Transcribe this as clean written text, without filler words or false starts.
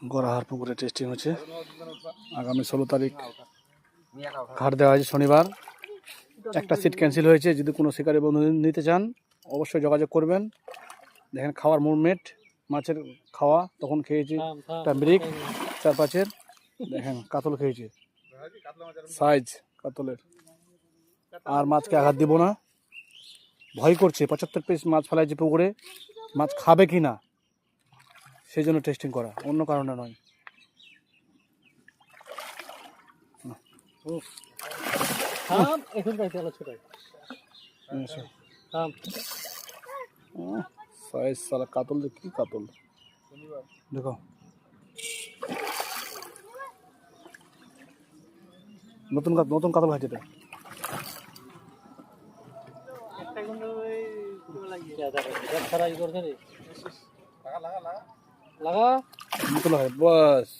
গড়াহার পুকুরে টেস্টিং হচ্ছে। আগামী 16 তারিখ ঘাট দেওয়া হয়েছে শনিবার। একটা সিট ক্যান্সেল হয়েছে। যদি কোনো শিকারী বন্ধু নিতে চান অবশ্যই যোগাযোগ করবেন। দেখেন খাওয়ার মুভমেন্ট, মাছের খাওয়া তখন খেয়েছি একটা ব্রিক 4-5-এর। দেখেন কাতল খেয়েছে, সাইজ কাতলের। আর মাছকে আঘাত দিব না, ভয় করছে। 75 পিস মাছ ফেলাইছে পুকুরে, মাছ খাবে কি না সেই জন্য টেস্টিং করা, অন্য কারণে নয়। সাইজ সালা কাতল, কি কাতল দেখো। নতুন নতুন কাতল খাইছে এটা। লাগা বস।